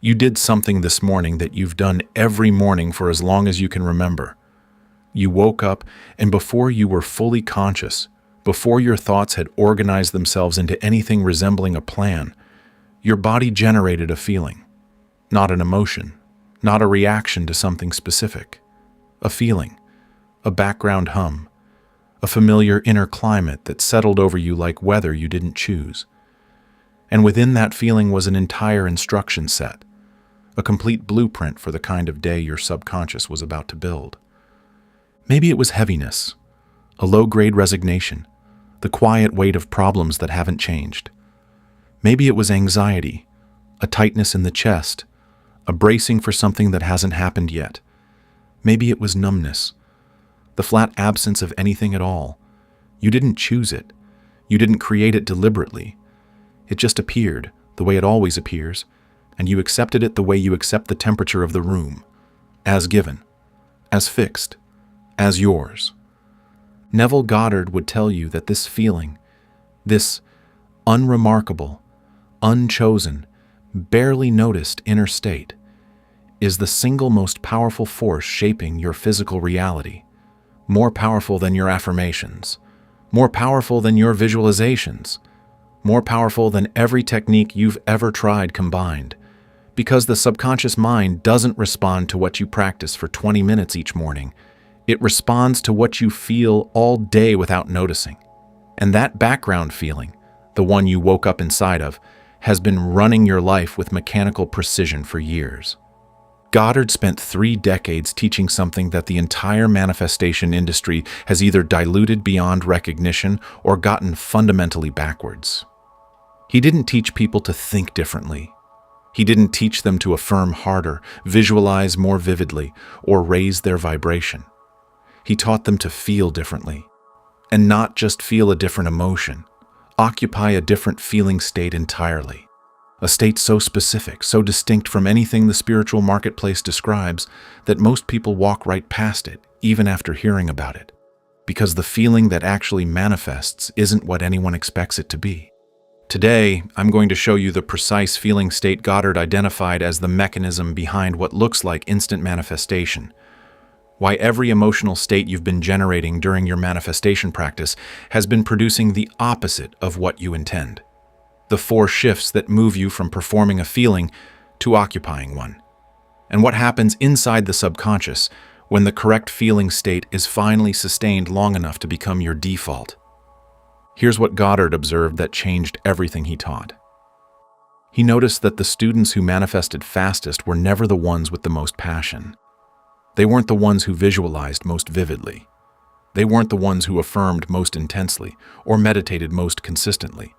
You did something this morning that you've done every morning for as long as you can remember. You woke up, and before you were fully conscious, before your thoughts had organized themselves into anything resembling a plan, your body generated a feeling. Not an emotion, not a reaction to something specific. A feeling, a background hum, a familiar inner climate that settled over you like weather you didn't choose. And within that feeling was an entire instruction set, a complete blueprint for the kind of day your subconscious was about to build. Maybe it was heaviness, a low-grade resignation, the quiet weight of problems that haven't changed. Maybe it was anxiety, a tightness in the chest, a bracing for something that hasn't happened yet. Maybe it was numbness, the flat absence of anything at all. You didn't choose it. You didn't create it deliberately. It just appeared, the way it always appears, and you accepted it the way you accept the temperature of the room, as given, as fixed, as yours. Neville Goddard would tell you that this feeling, this unremarkable, unchosen, barely noticed inner state, is the single most powerful force shaping your physical reality, more powerful than your affirmations, more powerful than your visualizations, more powerful than every technique you've ever tried combined, because the subconscious mind doesn't respond to what you practice for 20 minutes each morning. It responds to what you feel all day without noticing. And that background feeling, the one you woke up inside of, has been running your life with mechanical precision for years. Goddard spent 3 decades teaching something that the entire manifestation industry has either diluted beyond recognition or gotten fundamentally backwards. He didn't teach people to think differently. He didn't teach them to affirm harder, visualize more vividly, or raise their vibration. He taught them to feel differently. And not just feel a different emotion, occupy a different feeling state entirely. A state so specific, so distinct from anything the spiritual marketplace describes that most people walk right past it, even after hearing about it. Because the feeling that actually manifests isn't what anyone expects it to be. Today, I'm going to show you the precise feeling state Goddard identified as the mechanism behind what looks like instant manifestation. Why every emotional state you've been generating during your manifestation practice has been producing the opposite of what you intend. The 4 shifts that move you from performing a feeling to occupying one. And what happens inside the subconscious when the correct feeling state is finally sustained long enough to become your default. Here's what Goddard observed that changed everything he taught. He noticed that the students who manifested fastest were never the ones with the most passion. They weren't the ones who visualized most vividly. They weren't the ones who affirmed most intensely or meditated most consistently.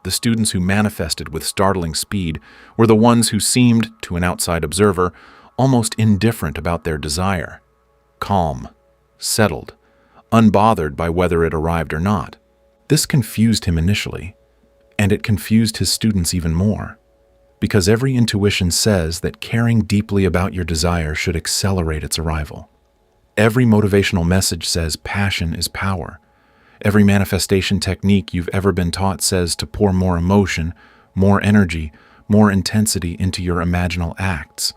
The students who manifested with startling speed were the ones who seemed, to an outside observer, almost indifferent about their desire. Calm, settled, unbothered by whether it arrived or not. This confused him initially, and it confused his students even more, because every intuition says that caring deeply about your desire should accelerate its arrival. Every motivational message says passion is power. Every manifestation technique you've ever been taught says to pour more emotion, more energy, more intensity into your imaginal acts.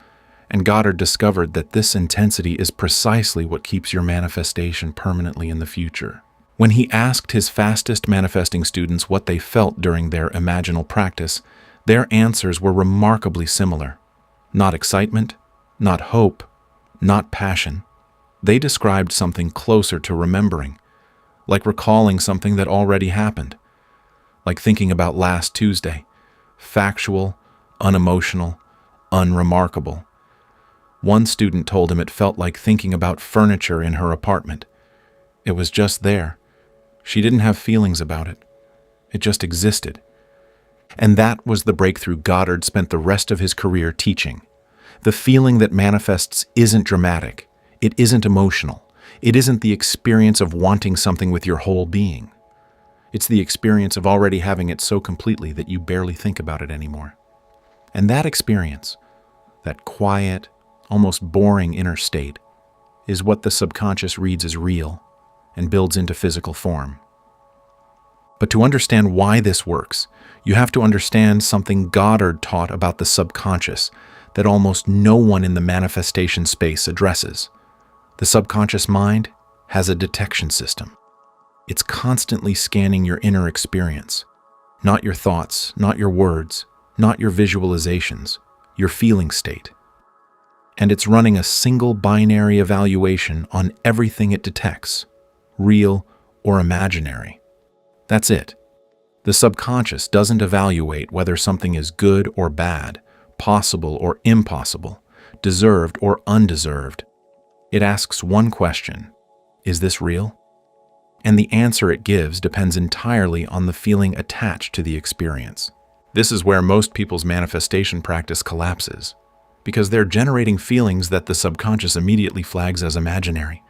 And Goddard discovered that this intensity is precisely what keeps your manifestation permanently in the future. When he asked his fastest manifesting students what they felt during their imaginal practice, their answers were remarkably similar. Not excitement, not hope, not passion. They described something closer to remembering, like recalling something that already happened, like thinking about last Tuesday, factual, unemotional, unremarkable. One student told him it felt like thinking about furniture in her apartment. It was just there. She didn't have feelings about it. It just existed. And that was the breakthrough Goddard spent the rest of his career teaching. The feeling that manifests isn't dramatic. It isn't emotional. It isn't the experience of wanting something with your whole being. It's the experience of already having it so completely that you barely think about it anymore. And that experience, that quiet, almost boring inner state, is what the subconscious reads as real and builds into physical form. But to understand why this works, you have to understand something Goddard taught about the subconscious that almost no one in the manifestation space addresses. The subconscious mind has a detection system. It's constantly scanning your inner experience, not your thoughts, not your words, not your visualizations, your feeling state. And it's running a single binary evaluation on everything it detects, real or imaginary. That's it. The subconscious doesn't evaluate whether something is good or bad, possible or impossible, deserved or undeserved. It asks one question: is this real? And the answer it gives depends entirely on the feeling attached to the experience. This is where most people's manifestation practice collapses, because they're generating feelings that the subconscious immediately flags as imaginary.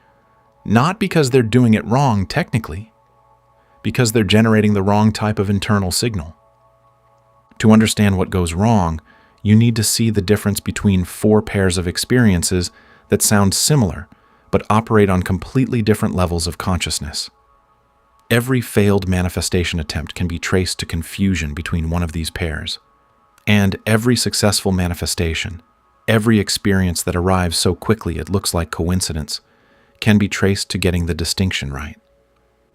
Not because they're doing it wrong technically, because they're generating the wrong type of internal signal. To understand what goes wrong, you need to see the difference between 4 pairs of experiences that sound similar but operate on completely different levels of consciousness. Every failed manifestation attempt can be traced to confusion between one of these pairs. And every successful manifestation, every experience that arrives so quickly it looks like coincidence, can be traced to getting the distinction right.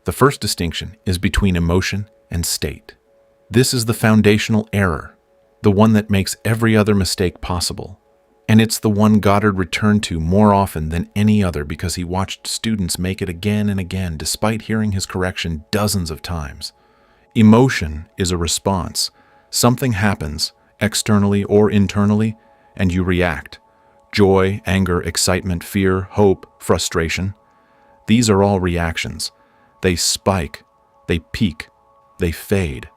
The first distinction is between emotion and state. This is the foundational error, the one that makes every other mistake possible. And it's the one Goddard returned to more often than any other because he watched students make it again and again despite hearing his correction dozens of times. Emotion is a response. Something happens, externally or internally, and you react. Joy, anger, excitement, fear, hope, frustration. These are all reactions. They spike, they peak, they fade.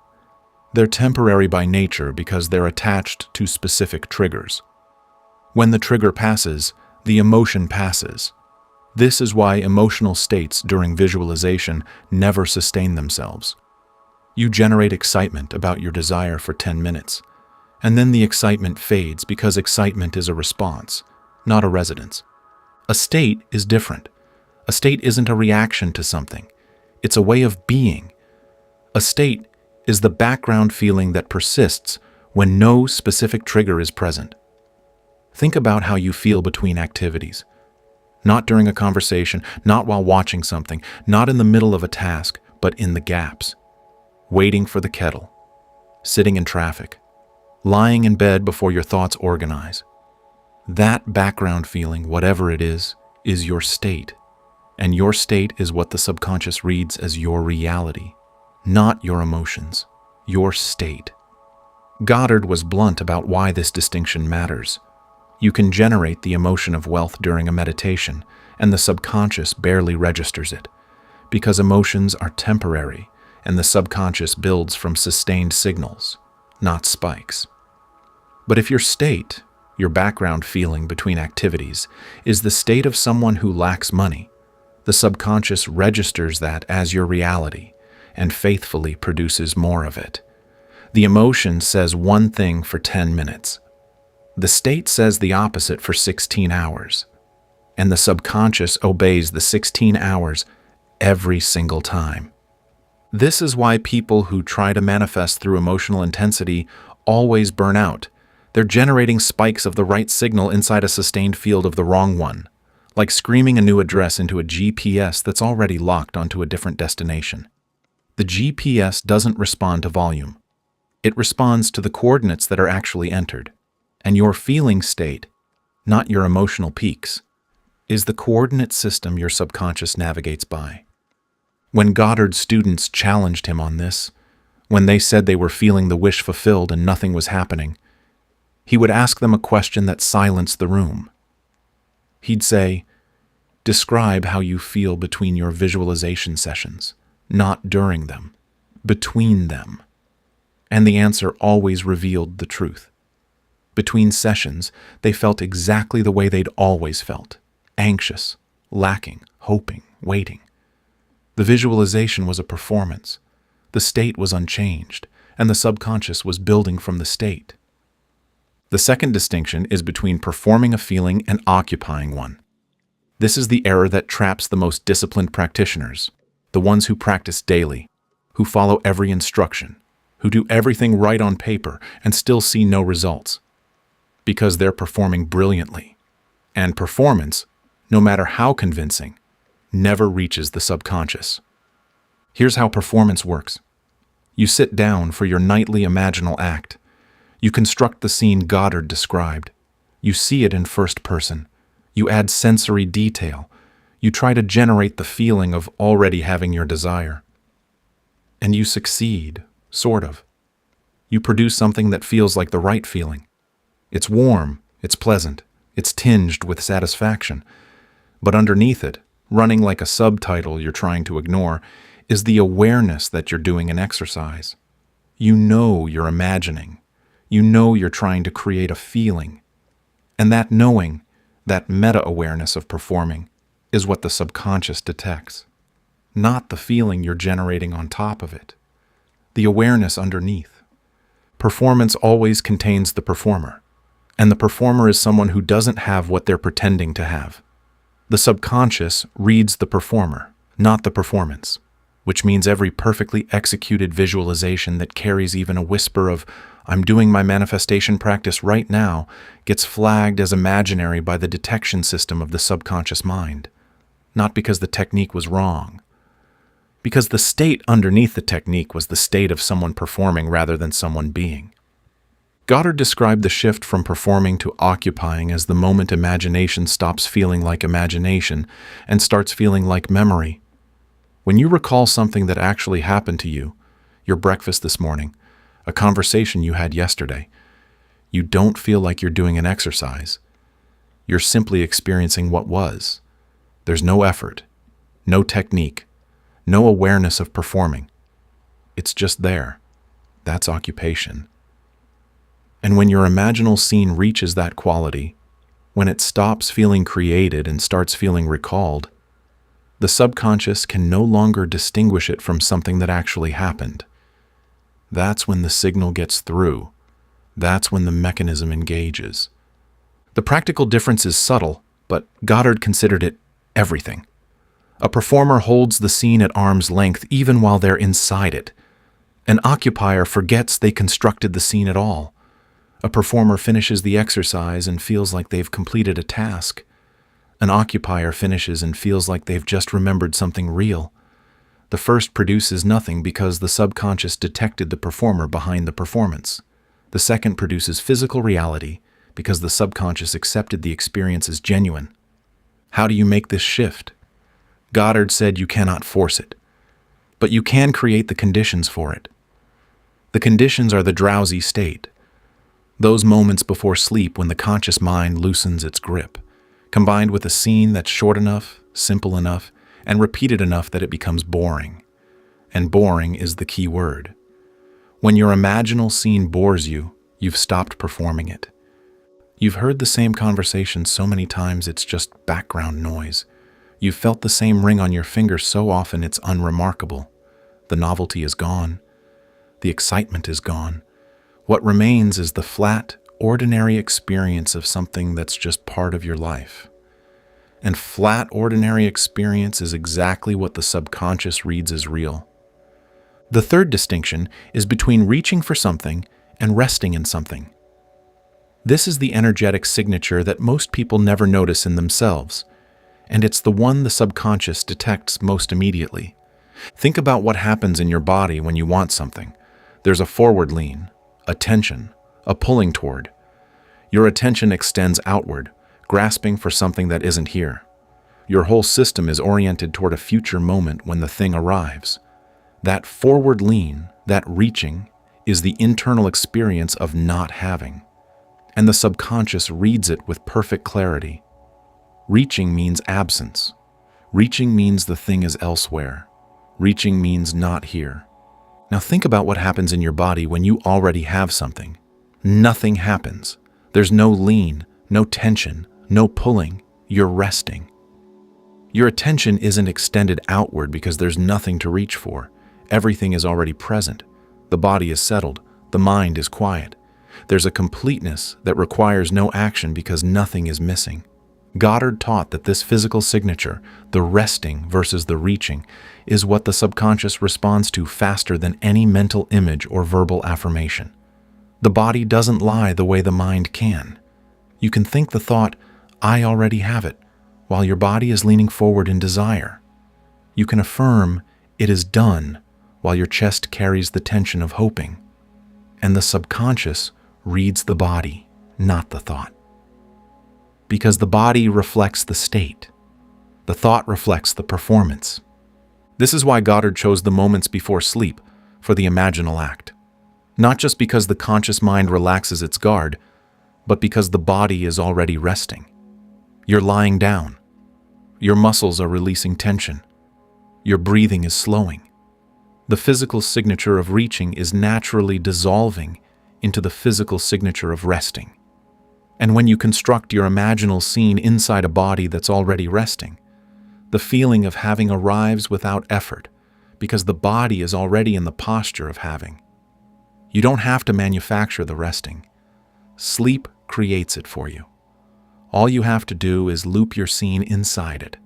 They're temporary by nature because they're attached to specific triggers. When the trigger passes, the emotion passes. This is why emotional states during visualization never sustain themselves. You generate excitement about your desire for 10 minutes, and then the excitement fades because excitement is a response, not a residence. A state is different. A state isn't a reaction to something. It's a way of being. A state is the background feeling that persists when no specific trigger is present. Think about how you feel between activities. Not during a conversation, not while watching something, not in the middle of a task, but in the gaps. Waiting for the kettle, sitting in traffic, lying in bed before your thoughts organize. That background feeling, whatever it is your state. And your state is what the subconscious reads as your reality, not your emotions, your state. Goddard was blunt about why this distinction matters. You can generate the emotion of wealth during a meditation, and the subconscious barely registers it, because emotions are temporary, and the subconscious builds from sustained signals, not spikes. But if your state, your background feeling between activities, is the state of someone who lacks money, the subconscious registers that as your reality and faithfully produces more of it. The emotion says one thing for 10 minutes. The state says the opposite for 16 hours. And the subconscious obeys the 16 hours every single time. This is why people who try to manifest through emotional intensity always burn out. They're generating spikes of the right signal inside a sustained field of the wrong one, like screaming a new address into a GPS that's already locked onto a different destination. The GPS doesn't respond to volume. It responds to the coordinates that are actually entered. And your feeling state, not your emotional peaks, is the coordinate system your subconscious navigates by. When Goddard's students challenged him on this, when they said they were feeling the wish fulfilled and nothing was happening, he would ask them a question that silenced the room. He'd say, "Describe how you feel between your visualization sessions, not during them, between them." And the answer always revealed the truth. Between sessions, they felt exactly the way they'd always felt, anxious, lacking, hoping, waiting. The visualization was a performance. The state was unchanged, and the subconscious was building from the state. The second distinction is between performing a feeling and occupying one. This is the error that traps the most disciplined practitioners, the ones who practice daily. who follow every instruction, who do everything right on paper and still see no results, because they're performing brilliantly. And performance, no matter how convincing, never reaches the subconscious. Here's how performance works. You sit down for your nightly imaginal act. You construct the scene Goddard described. You see it in first person. You add sensory detail. You try to generate the feeling of already having your desire. And you succeed, sort of. You produce something that feels like the right feeling. It's warm, it's pleasant, it's tinged with satisfaction. But underneath it, running like a subtitle you're trying to ignore, is the awareness that you're doing an exercise. You know you're imagining. You know you're trying to create a feeling. And that knowing, that meta-awareness of performing, is what the subconscious detects. Not the feeling you're generating on top of it. The awareness underneath. Performance always contains the performer. And the performer is someone who doesn't have what they're pretending to have. The subconscious reads the performer, not the performance, which means every perfectly executed visualization that carries even a whisper of, "I'm doing my manifestation practice right now," gets flagged as imaginary by the detection system of the subconscious mind. Not because the technique was wrong. Because the state underneath the technique was the state of someone performing rather than someone being. Goddard described the shift from performing to occupying as the moment imagination stops feeling like imagination and starts feeling like memory. When you recall something that actually happened to you, your breakfast this morning, a conversation you had yesterday, you don't feel like you're doing an exercise. You're simply experiencing what was. There's no effort, no technique, no awareness of performing. It's just there. That's occupation. And when your imaginal scene reaches that quality, when it stops feeling created and starts feeling recalled, the subconscious can no longer distinguish it from something that actually happened. That's when the signal gets through. That's when the mechanism engages. The practical difference is subtle, but Goddard considered it everything. A performer holds the scene at arm's length even while they're inside it. An occupier forgets they constructed the scene at all. A performer finishes the exercise and feels like they've completed a task. An occupier finishes and feels like they've just remembered something real. The first produces nothing because the subconscious detected the performer behind the performance. The second produces physical reality because the subconscious accepted the experience as genuine. How do you make this shift? Goddard said you cannot force it, but you can create the conditions for it. The conditions are the drowsy state. Those moments before sleep when the conscious mind loosens its grip, combined with a scene that's short enough, simple enough, and repeated enough that it becomes boring. And boring is the key word. When your imaginal scene bores you, you've stopped performing it. You've heard the same conversation so many times it's just background noise. You've felt the same ring on your finger so often it's unremarkable. The novelty is gone. The excitement is gone. What remains is the flat, ordinary experience of something that's just part of your life. And flat, ordinary experience is exactly what the subconscious reads as real. The third distinction is between reaching for something and resting in something. This is the energetic signature that most people never notice in themselves, and it's the one the subconscious detects most immediately. Think about what happens in your body when you want something. There's a forward lean, a tension, a pulling toward. Your attention extends outward, grasping for something that isn't here. Your whole system is oriented toward a future moment when the thing arrives. That forward lean, that reaching, is the internal experience of not having. And the subconscious reads it with perfect clarity. Reaching means absence. Reaching means the thing is elsewhere. Reaching means not here. Now think about what happens in your body when you already have something. Nothing happens. There's no lean, no tension, no pulling. You're resting. Your attention isn't extended outward because there's nothing to reach for. Everything is already present. The body is settled. The mind is quiet. There's a completeness that requires no action because nothing is missing. Goddard taught that this physical signature, the resting versus the reaching, is what the subconscious responds to faster than any mental image or verbal affirmation. The body doesn't lie the way the mind can. You can think the thought, "I already have it," while your body is leaning forward in desire. You can affirm, "It is done," while your chest carries the tension of hoping. And the subconscious reads the body, not the thought. Because the body reflects the state. The thought reflects the performance. This is why Goddard chose the moments before sleep for the imaginal act. Not just because the conscious mind relaxes its guard, but because the body is already resting. You're lying down. Your muscles are releasing tension. Your breathing is slowing. The physical signature of reaching is naturally dissolving into the physical signature of resting. And when you construct your imaginal scene inside a body that's already resting, the feeling of having arrives without effort, because the body is already in the posture of having. You don't have to manufacture the resting. Sleep creates it for you. All you have to do is loop your scene inside it.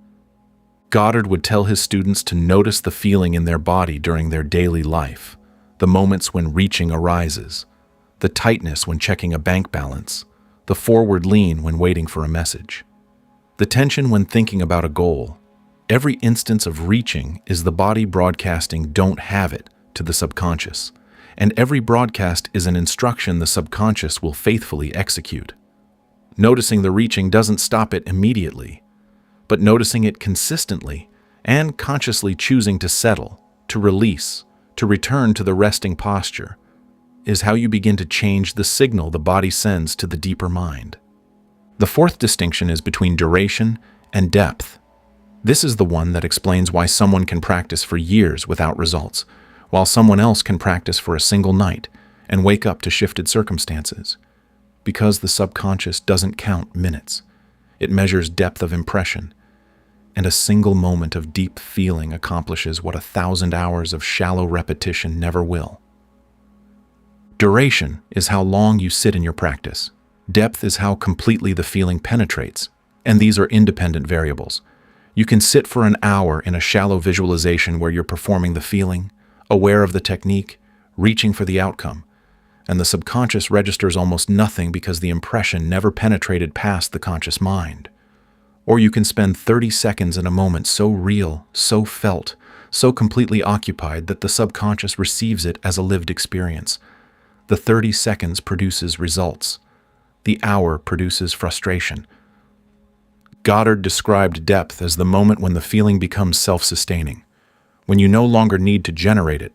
Goddard would tell his students to notice the feeling in their body during their daily life, the moments when reaching arises, the tightness when checking a bank balance, the forward lean when waiting for a message, the tension when thinking about a goal. Every instance of reaching is the body broadcasting "don't have it" to the subconscious, and every broadcast is an instruction the subconscious will faithfully execute. Noticing the reaching doesn't stop it immediately, but noticing it consistently and consciously choosing to settle, to release, to return to the resting posture is how you begin to change the signal the body sends to the deeper mind. The fourth distinction is between duration and depth. This is the one that explains why someone can practice for years without results, while someone else can practice for a single night and wake up to shifted circumstances. Because the subconscious doesn't count minutes. It measures depth of impression, and a single moment of deep feeling accomplishes what 1,000 hours of shallow repetition never will. Duration is how long you sit in your practice. Depth is how completely the feeling penetrates, and these are independent variables. You can sit for an hour in a shallow visualization where you're performing the feeling, aware of the technique, reaching for the outcome, and the subconscious registers almost nothing because the impression never penetrated past the conscious mind. Or you can spend 30 seconds in a moment so real, so felt, so completely occupied that the subconscious receives it as a lived experience. The 30 seconds produces results. The hour produces frustration. Goddard described depth as the moment when the feeling becomes self-sustaining, when you no longer need to generate it.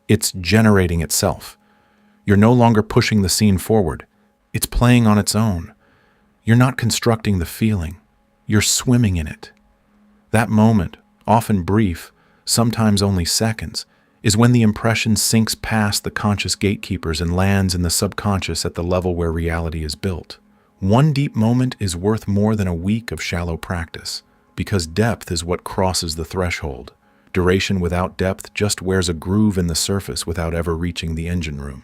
It's generating itself. You're no longer pushing the scene forward. It's playing on its own. You're not constructing the feeling. You're swimming in it. That moment, often brief, sometimes only seconds, is when the impression sinks past the conscious gatekeepers and lands in the subconscious at the level where reality is built. One deep moment is worth more than a week of shallow practice, because depth is what crosses the threshold. Duration without depth just wears a groove in the surface without ever reaching the engine room.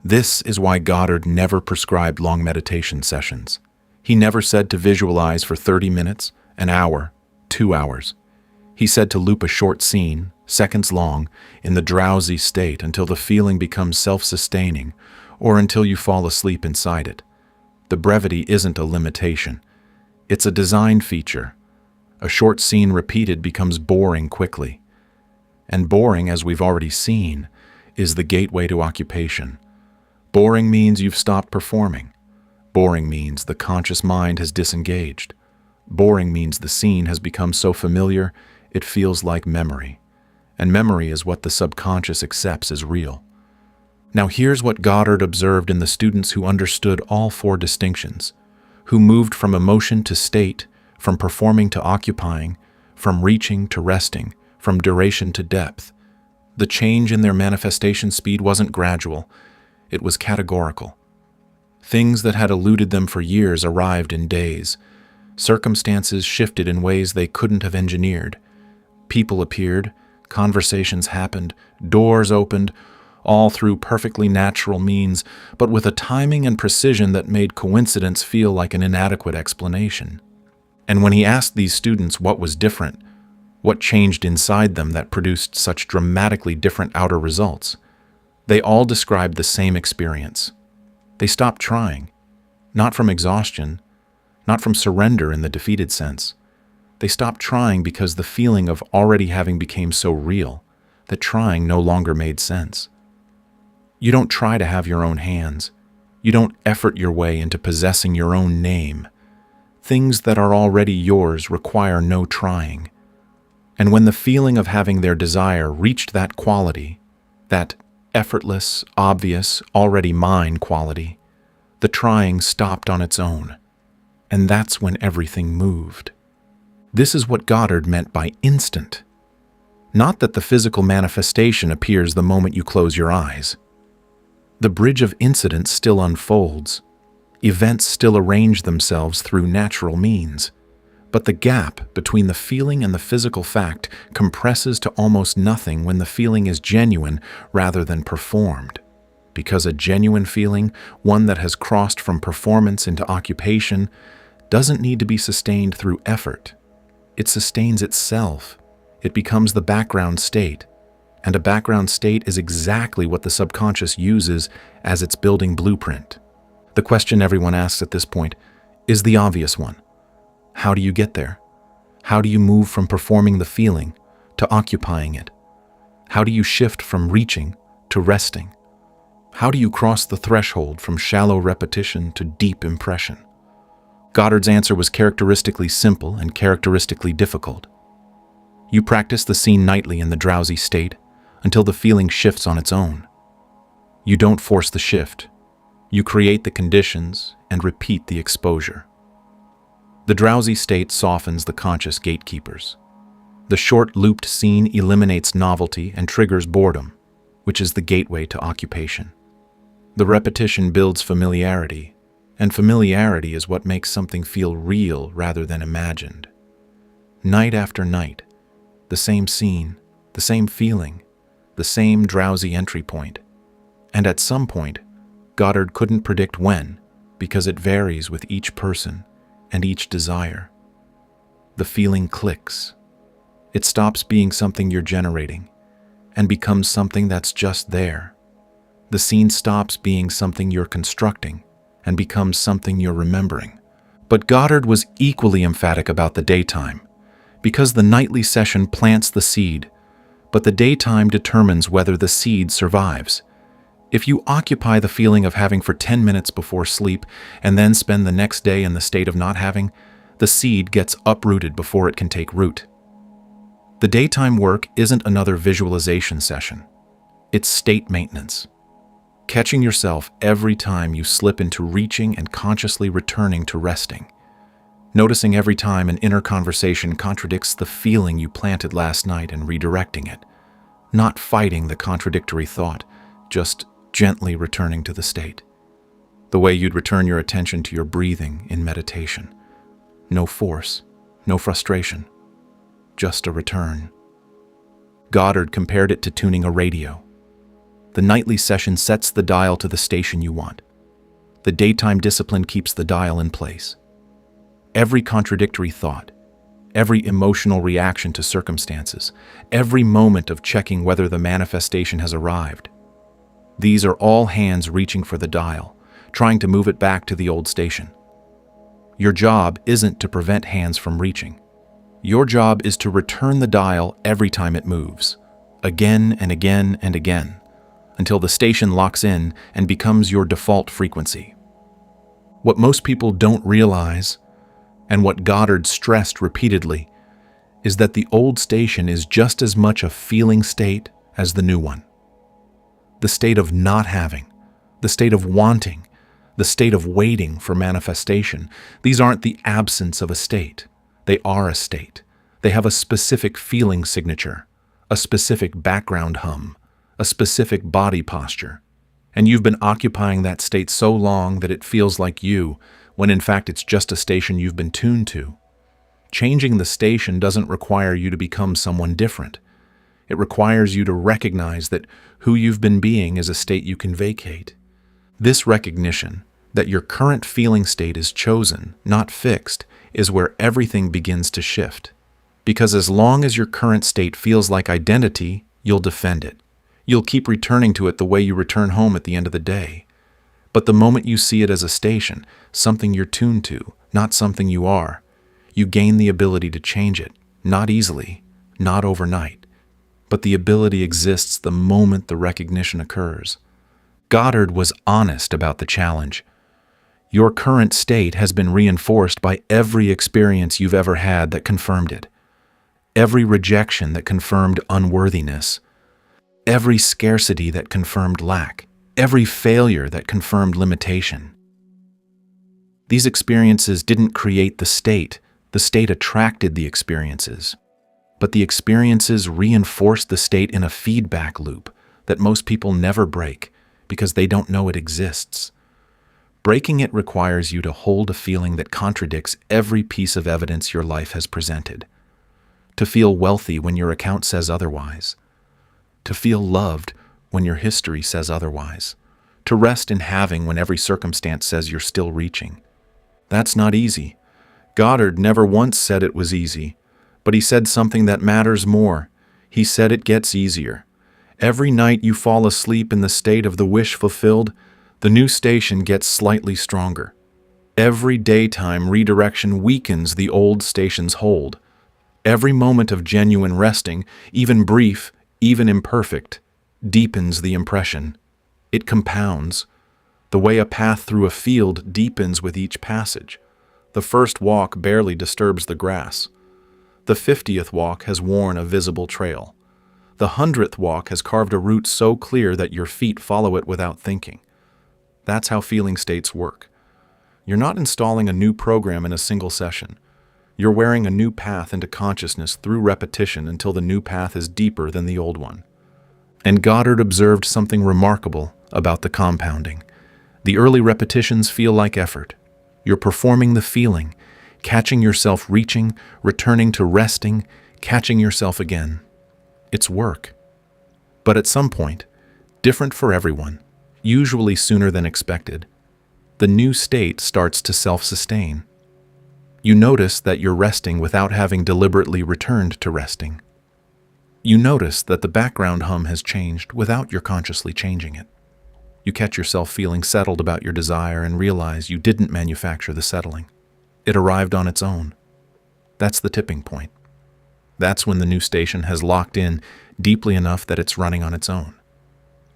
This is why Goddard never prescribed long meditation sessions. He never said to visualize for 30 minutes, an hour, 2 hours. He said to loop a short scene, seconds long, in the drowsy state until the feeling becomes self-sustaining or until you fall asleep inside it. The brevity isn't a limitation. It's a design feature. A short scene repeated becomes boring quickly. And boring, as we've already seen, is the gateway to occupation. Boring means you've stopped performing. Boring means the conscious mind has disengaged. Boring means the scene has become so familiar it feels like memory. And memory is what the subconscious accepts as real. Now here's what Goddard observed in the students who understood all four distinctions, who moved from emotion to state, from performing to occupying, from reaching to resting, from duration to depth. The change in their manifestation speed wasn't gradual, it was categorical. Things that had eluded them for years arrived in days. Circumstances shifted in ways they couldn't have engineered. People appeared, conversations happened, doors opened, all through perfectly natural means, but with a timing and precision that made coincidence feel like an inadequate explanation. And when he asked these students what was different, what changed inside them that produced such dramatically different outer results, they all described the same experience. They stopped trying, not from exhaustion, not from surrender in the defeated sense. They stopped trying because the feeling of already having became so real that trying no longer made sense. You don't try to have your own hands. You don't effort your way into possessing your own name. Things that are already yours require no trying. And when the feeling of having their desire reached that quality, that effortless, obvious, already mine quality, the trying stopped on its own. And that's when everything moved. This is what Goddard meant by instant. Not that the physical manifestation appears the moment you close your eyes. The bridge of incidents still unfolds. Events still arrange themselves through natural means. But the gap between the feeling and the physical fact compresses to almost nothing when the feeling is genuine rather than performed. Because a genuine feeling, one that has crossed from performance into occupation, doesn't need to be sustained through effort. It sustains itself. It becomes the background state. And a background state is exactly what the subconscious uses as its building blueprint. The question everyone asks at this point is the obvious one. How do you get there? How do you move from performing the feeling to occupying it? How do you shift from reaching to resting? How do you cross the threshold from shallow repetition to deep impression? Goddard's answer was characteristically simple and characteristically difficult. You practice the scene nightly in the drowsy state until the feeling shifts on its own. You don't force the shift. You create the conditions and repeat the exposure. The drowsy state softens the conscious gatekeepers. The short looped scene eliminates novelty and triggers boredom, which is the gateway to occupation. The repetition builds familiarity, and familiarity is what makes something feel real rather than imagined. Night after night, the same scene, the same feeling, the same drowsy entry point. And at some point, Goddard couldn't predict when, because it varies with each person and each desire. The feeling clicks. It stops being something you're generating and becomes something that's just there. The scene stops being something you're constructing and becomes something you're remembering. But Goddard was equally emphatic about the daytime, because the nightly session plants the seed, but the daytime determines whether the seed survives. If you occupy the feeling of having for 10 minutes before sleep and then spend the next day in the state of not having, the seed gets uprooted before it can take root. The daytime work isn't another visualization session. It's state maintenance. Catching yourself every time you slip into reaching and consciously returning to resting. Noticing every time an inner conversation contradicts the feeling you planted last night and redirecting it. Not fighting the contradictory thought, just gently returning to the state. The way you'd return your attention to your breathing in meditation. No force, no frustration, just a return. Goddard compared it to tuning a radio. The nightly session sets the dial to the station you want. The daytime discipline keeps the dial in place. Every contradictory thought, every emotional reaction to circumstances, every moment of checking whether the manifestation has arrived. These are all hands reaching for the dial, trying to move it back to the old station. Your job isn't to prevent hands from reaching. Your job is to return the dial every time it moves, again and again and again, until the station locks in and becomes your default frequency. What most people don't realize, and what Goddard stressed repeatedly, is that the old station is just as much a feeling state as the new one. The state of not having, the state of wanting, the state of waiting for manifestation. These aren't the absence of a state. They are a state. They have a specific feeling signature, a specific background hum, a specific body posture. And you've been occupying that state so long that it feels like you, when in fact it's just a station you've been tuned to. Changing the station doesn't require you to become someone different. It requires you to recognize that who you've been being is a state you can vacate. This recognition that your current feeling state is chosen, not fixed, is where everything begins to shift. Because as long as your current state feels like identity, you'll defend it. You'll keep returning to it the way you return home at the end of the day. But the moment you see it as a station, something you're tuned to, not something you are, you gain the ability to change it, not easily, not overnight. But the ability exists the moment the recognition occurs. Goddard was honest about the challenge. Your current state has been reinforced by every experience you've ever had that confirmed it. Every rejection that confirmed unworthiness. Every scarcity that confirmed lack. Every failure that confirmed limitation. These experiences didn't create the state attracted the experiences. But the experiences reinforced the state in a feedback loop that most people never break because they don't know it exists. Breaking it requires you to hold a feeling that contradicts every piece of evidence your life has presented. To feel wealthy when your account says otherwise. To feel loved when your history says otherwise. To rest in having when every circumstance says you're still reaching. That's not easy. Goddard never once said it was easy, but he said something that matters more. He said it gets easier. Every night you fall asleep in the state of the wish fulfilled, the new station gets slightly stronger. Every daytime redirection weakens the old station's hold. Every moment of genuine resting, even brief, even imperfect, deepens the impression. It compounds. The way a path through a field deepens with each passage. The first walk barely disturbs the grass. The 50th walk has worn a visible trail. The 100th walk has carved a route so clear that your feet follow it without thinking. That's how feeling states work. You're not installing a new program in a single session. You're wearing a new path into consciousness through repetition until the new path is deeper than the old one. And Goddard observed something remarkable about the compounding. The early repetitions feel like effort. You're performing the feeling, catching yourself reaching, returning to resting, catching yourself again. It's work. But at some point, different for everyone, usually sooner than expected, the new state starts to self-sustain. You notice that you're resting without having deliberately returned to resting. You notice that the background hum has changed without your consciously changing it. You catch yourself feeling settled about your desire and realize you didn't manufacture the settling. It arrived on its own. That's the tipping point. That's when the new station has locked in deeply enough that it's running on its own.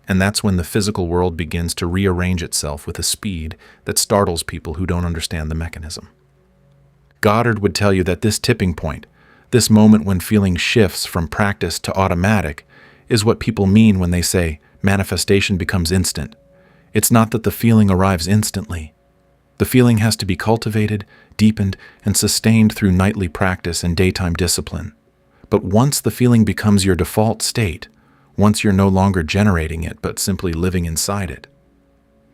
And that's when the physical world begins to rearrange itself with a speed that startles people who don't understand the mechanism. Goddard would tell you that this tipping point, this moment when feeling shifts from practice to automatic, is what people mean when they say manifestation becomes instant. It's not that the feeling arrives instantly. The feeling has to be cultivated, deepened, and sustained through nightly practice and daytime discipline. But once the feeling becomes your default state, once you're no longer generating it but simply living inside it,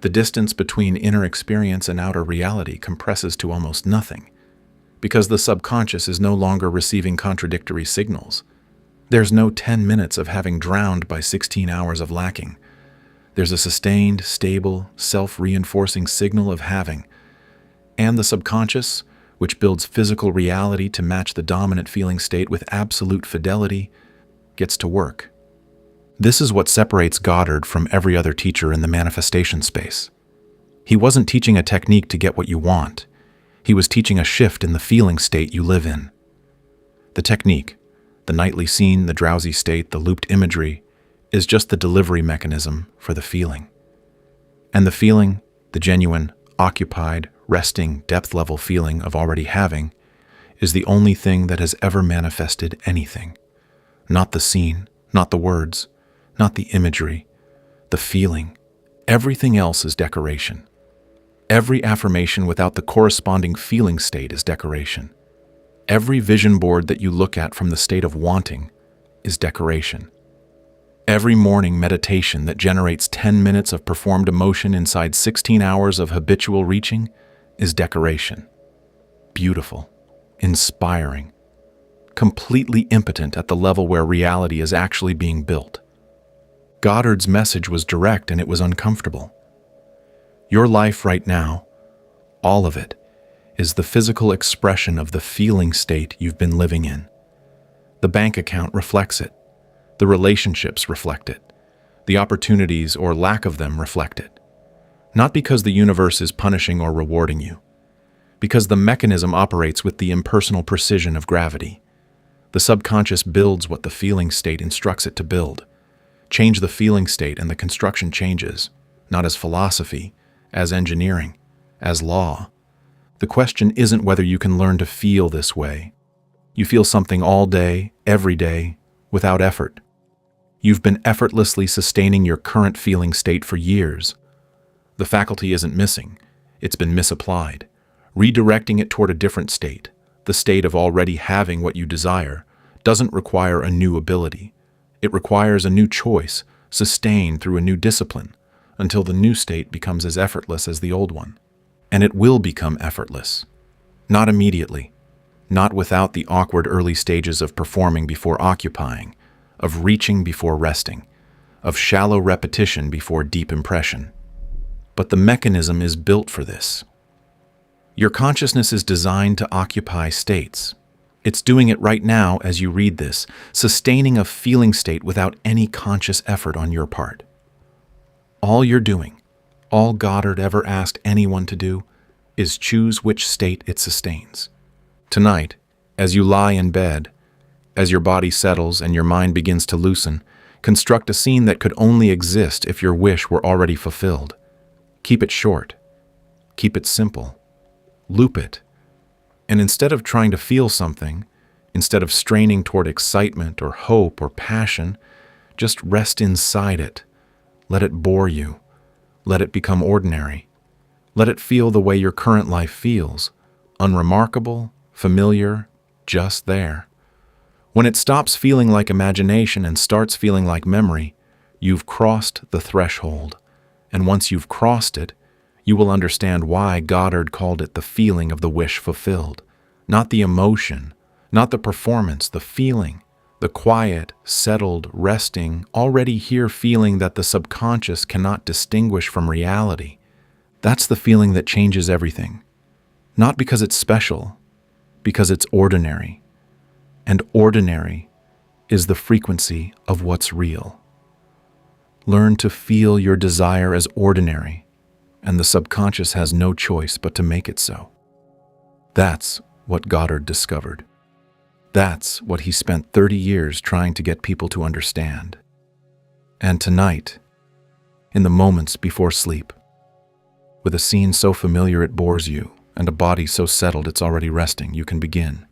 the distance between inner experience and outer reality compresses to almost nothing, because the subconscious is no longer receiving contradictory signals. There's no 10 minutes of having drowned by 16 hours of lacking. There's a sustained, stable, self-reinforcing signal of having. And the subconscious, which builds physical reality to match the dominant feeling state with absolute fidelity, gets to work. This is what separates Goddard from every other teacher in the manifestation space. He wasn't teaching a technique to get what you want. He was teaching a shift in the feeling state you live in. The technique, the nightly scene, the drowsy state, the looped imagery, is just the delivery mechanism for the feeling. And the feeling, the genuine, occupied, resting, depth-level feeling of already having, is the only thing that has ever manifested anything. Not the scene, not the words, not the imagery, the feeling. Everything else is decoration. Every affirmation without the corresponding feeling state is decoration. Every vision board that you look at from the state of wanting is decoration. Every morning meditation that generates 10 minutes of performed emotion inside 16 hours of habitual reaching is decoration. Beautiful, inspiring, completely impotent at the level where reality is actually being built. Goddard's message was direct and it was uncomfortable. Your life right now, all of it, is the physical expression of the feeling state you've been living in. The bank account reflects it. The relationships reflect it. The opportunities or lack of them reflect it. Not because the universe is punishing or rewarding you, because the mechanism operates with the impersonal precision of gravity. The subconscious builds what the feeling state instructs it to build. Change the feeling state and the construction changes, not as philosophy, as engineering, as law. The question isn't whether you can learn to feel this way. You feel something all day, every day, without effort. You've been effortlessly sustaining your current feeling state for years. The faculty isn't missing, it's been misapplied. Redirecting it toward a different state, the state of already having what you desire, doesn't require a new ability. It requires a new choice, sustained through a new discipline, until the new state becomes as effortless as the old one. And it will become effortless. Not immediately, not without the awkward early stages of performing before occupying, of reaching before resting, of shallow repetition before deep impression. But the mechanism is built for this. Your consciousness is designed to occupy states. It's doing it right now as you read this, sustaining a feeling state without any conscious effort on your part. All you're doing, all Goddard ever asked anyone to do, is choose which state it sustains. Tonight, as you lie in bed, as your body settles and your mind begins to loosen, construct a scene that could only exist if your wish were already fulfilled. Keep it short. Keep it simple. Loop it. And instead of trying to feel something, instead of straining toward excitement or hope or passion, just rest inside it. Let it bore you. Let it become ordinary. Let it feel the way your current life feels, unremarkable, familiar, just there. When it stops feeling like imagination and starts feeling like memory, you've crossed the threshold. And once you've crossed it, you will understand why Goddard called it the feeling of the wish fulfilled. Not the emotion, not the performance, the feeling, the quiet, settled, resting, already here feeling that the subconscious cannot distinguish from reality. That's the feeling that changes everything. Not because it's special, because it's ordinary. And ordinary is the frequency of what's real. Learn to feel your desire as ordinary, and the subconscious has no choice but to make it so. That's what Goddard discovered. That's what he spent 30 years trying to get people to understand. And tonight, in the moments before sleep, with a scene so familiar it bores you, and a body so settled it's already resting, you can begin.